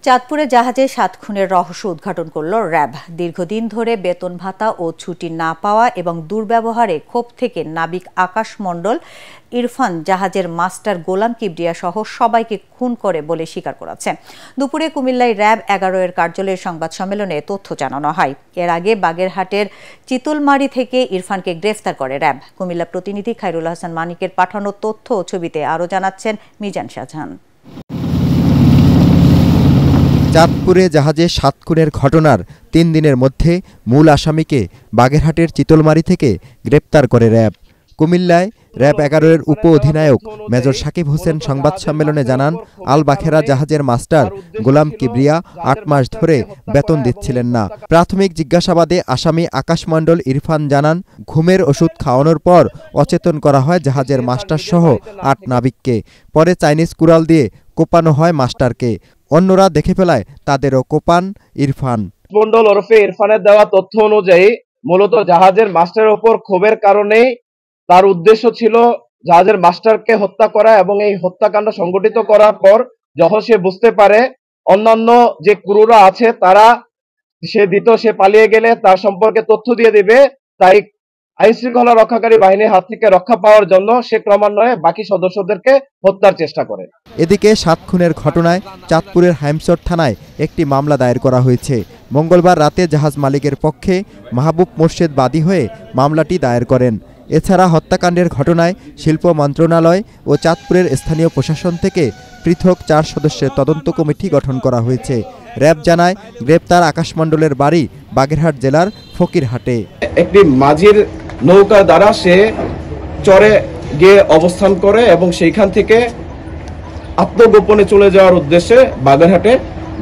চাঁদপুরে জাহাজে 7 খুনের রহস্য উদ্ঘাটন করল র্যাব। দীর্ঘদিন ধরে বেতন ভাতা ও ছুটি না পাওয়া এবং দুর্ব্যবহারে ক্ষোভ থেকে নাবিক আকাশ মণ্ডল, ইরফান, জাহাজের মাস্টার গোলাম কিবরিয়া সহ সবাইকে খুন করে বলে স্বীকার করেছেন। দুপুরে কুমিল্লায় র্যাব 11 এর কার্যালয়ের সংবাদ সম্মেলনে তথ্য জানানো হয়। এর আগে বাগেরহাটের চিতলমারি থেকে ইরফানকে গ্রেফতার করে র্যাব। কুমিল্লা প্রতিনিধি খায়রুল হাসান মানিকের পাঠানো তথ্য ও ছবিতে আরও জানাচ্ছেন মিজান শাহজাহান। চাঁদপুরে জাহাজে 7 খুনের ঘটনার 3 দিনের মধ্যে মূল আসামিকে বাগেরহাটের চিতলমারি থেকে গ্রেপ্তার করে র্যাব। কুমিল্লায় র্যাব 11 এর উপ অধিনায়ক মেজর সাকিব হোসেন সংবাদ সম্মেলনে জানান, আল বাখেরা জাহাজের মাস্টার গোলাম কিবরিয়া 8 মাস ধরে বেতন দিচ্ছিলেন না। প্রাথমিক জিজ্ঞাসাবাদে আসামি আকাশ মণ্ডল ইরফান জানান, ঘুমের ওষুধ খাওয়ানোর পর অচেতন করা হয় জাহাজের মাস্টার সহ 8 নাবিককে। পরে চাইনিজ কুড়াল দিয়ে কোপানো হয় মাস্টারকে। অন্যরা দেখে ফেলায় তাদেরও কোপান ইরফান। মণ্ডল ওরফে ইরফানের দেওয়া তথ্য অনুযায়ী মূলত জাহাজের মাস্টারের উপর ক্ষোভের কারণেই তার উদ্দেশ্য ছিল জাহাজের মাস্টারকে হত্যা করা, এবং এই হত্যাকাণ্ড সংগঠিত করার পর যখন সে বুঝতে পারে অন্যান্য যে ক্রুরা আছে তারা সে পালিয়ে গেলে তার সম্পর্কে তথ্য দিয়ে দিবে, তাই আইন শৃঙ্খলা রক্ষাকারী বাহিনীর হাত থেকে রক্ষা পাওয়ার জন্য সে ক্রমান্বয়ে বাকি সদস্যদেরকে হত্যার চেষ্টা করে। এদিকে 7 খুনের ঘটনায় চাঁদপুরের হাইমচর থানায় একটি মামলা দায়ের করা হয়েছে। মঙ্গলবার রাতে জাহাজ মালিকের পক্ষে মাহবুব মোর্শেদ বাদী হয়ে মামলাটি দায়ের করেন। এছাড়া হত্যাকাণ্ডের ঘটনায় শিল্প মন্ত্রণালয় ও চাঁদপুরের স্থানীয় প্রশাসন থেকে পৃথক 4 সদস্যের তদন্ত কমিটি গঠন করা হয়েছে। র্যাব জানায়, গ্রেপ্তার আকাশ মণ্ডলের বাড়ি বাগেরহাট জেলার ফকিরহাটে। একটি মাঝির নৌকা দ্বারা সে চরে গিয়ে অবস্থান করে এবং সেইখান থেকে আত্মগোপনে চলে যাওয়ার উদ্দেশ্যে বাগেরহাটে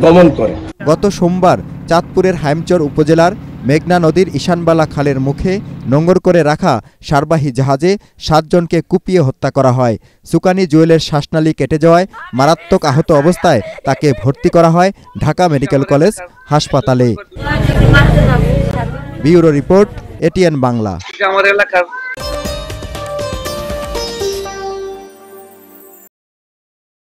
গমন করে। গত সোমবার চাঁদপুরের হাইমচর উপজেলার মেঘনা নদীর ঈশানবালা খালের মুখে নোঙর করে রাখা সারবাহী জাহাজে 7 জনকে কুপিয়ে হত্যা করা হয়। সুকানি জুয়েলের শ্বাসনালী কেটে যাওয়ায় মারাত্মক আহত অবস্থায় তাকে ভর্তি করা হয় ঢাকা মেডিকেল কলেজ হাসপাতালে। Bureau report, ATN Bangla.